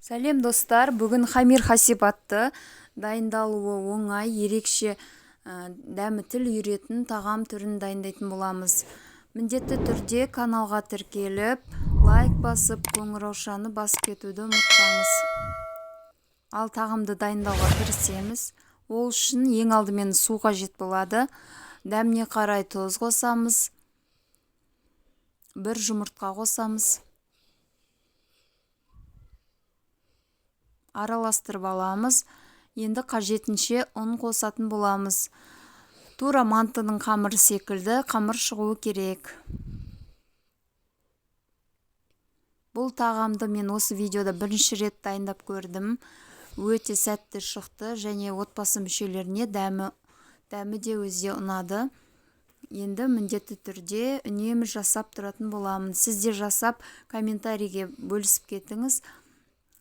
Сәлем достар, бүгін хамир хасиб атты дайындалуы оңай, ерекше дәмі тіл үйретін тағам түрін дайындайтын боламыз. Міндетті түрде каналға тіркеліп, лайк басып, қоңыраушаны басып кетуді ұмытпаңыз. Ал тағамды дайындауға кірісеміз. Ол үшін ең алдымен су қажет болады. Дәміне қарай тұз қосамыз. Бір жұмыртқа қосамыз. Араластырып аламыз. Енді қажетінше ұн қосатын боламыз. Тура мантының қамыры секілді қамыр шығуы керек. Бұл тағамды мен осы видеода бірінші рет дайындап көрдім. Өте сәтті шықты және отбасы мүшелеріне дәмі де өзі ұнады. Енді міндетті түрде үнемі жасап тұратын боламын. Сіз де жасап комментарийге бөлісіп кетіңіз.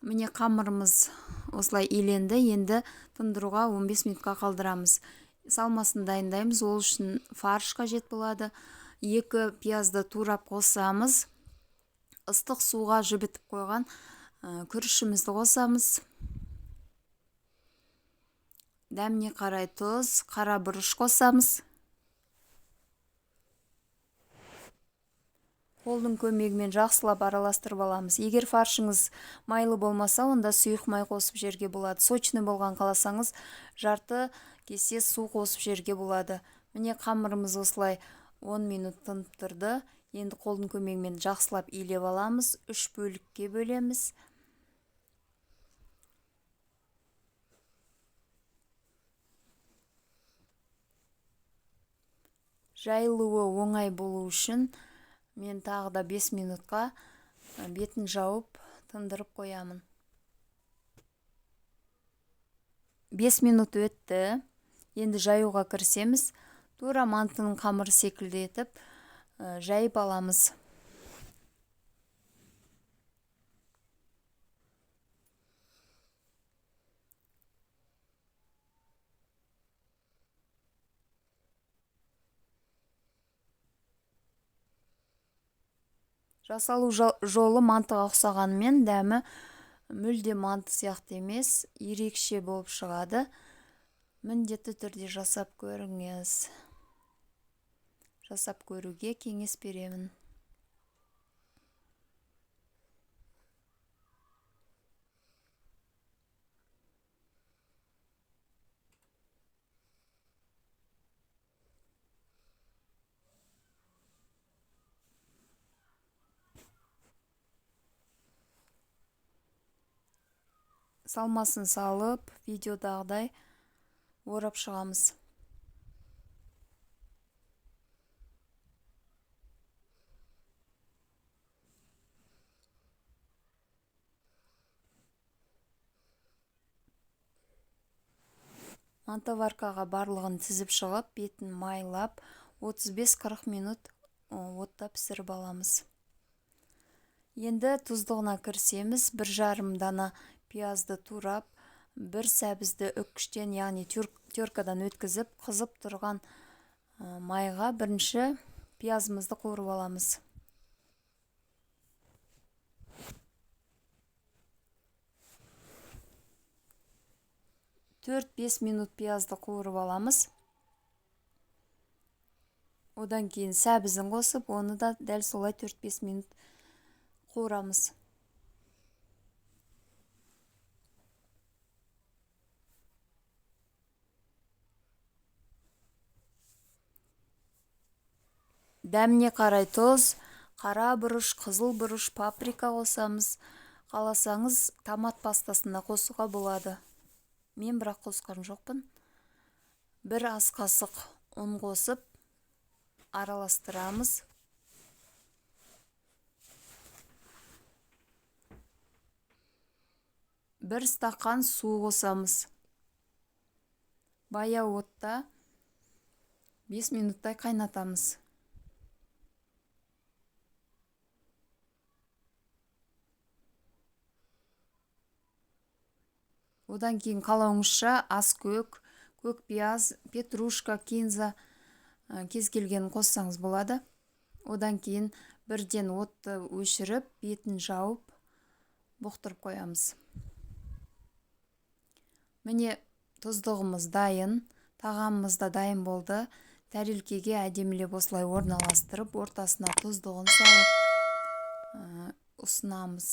Міне қамырымыз осылай иленді. Енді тындыруға 15 минутқа қалдырамыз. Салмасын дайындаймыз. Ол үшін фарш қажет болады. 2 пиязды турап қосамыз. Ыстық суға жібітіп қойған күрішімізді қосамыз. Дәміне қарай тұз, қара бұрыш қосамыз. Қолдың көмегімен жақсылап араластырып аламыз. Егер фаршыңыз майлы болмаса, онда сұйық май қосып жерге болады. Сочный болған қаласаңыз, жарты кесе су қосып жерге болады. Міне қамырымыз осылай 10 минут тынып тұрды. Енді қолдың көмегімен жақсылап илеп аламыз. 3 бөлікке бөлеміз. Жайылуы оңай болу үшін мен тағы да 5 минутқа бетін жауып тындырып қоямын. 5 минут өтті. Енді жаюға кірісеміз. Тура мантының қамыры секілді етіп жайып аламыз. Жасалу жолы мантыға ұқсағанымен дәмі мүлде манты сияқты емес, ерекше болып шығады. Міндетті түрде жасап көріңіз. Жасап көруге кеңес беремін. Салмасын салып, видеодағыдай орап шығамыз. Мантоваркаға барлығын тізіп шығып, бетін майлап, 35-40 минут отта пісіріп аламыз. Енді тұздығына кірісеміз. 1,5 дана пиязды турап, 1 сәбізді үккіштен, яғни теркадан өткізіп, қызып тұрған майға бірінші пиязымызды қуырып аламыз. 4-5 минут пиязды қуырып аламыз. Одан кейін сәбізін қосып, оны да дәл солай 4-5 минут қуырамыз. Дәміне қарай тұз, қара бұрыш, қызыл бұрыш, паприка қосамыз. Қаласаңыз, томат пастасына қосуға болады. Мен бірақ қосқан жоқпын. 1 ас қасық ұн қосып, араластырамыз. Бір стақан су қосамыз. Баяу отта 5 минуттай қайнатамыз. Одан кейін қалауыңызша аскөк, көк пияз, петрушка, кинза кез келген қоссаңыз болады. Одан кейін бірден отты өшіріп, бетін жауып, бұқтырып қоямыз. Міне тұздығымыз дайын, тағамымыз да дайын болды. Тәрелкеге әдемілеп осылай орналастырып, ортасына тұздығын салып ұсынамыз.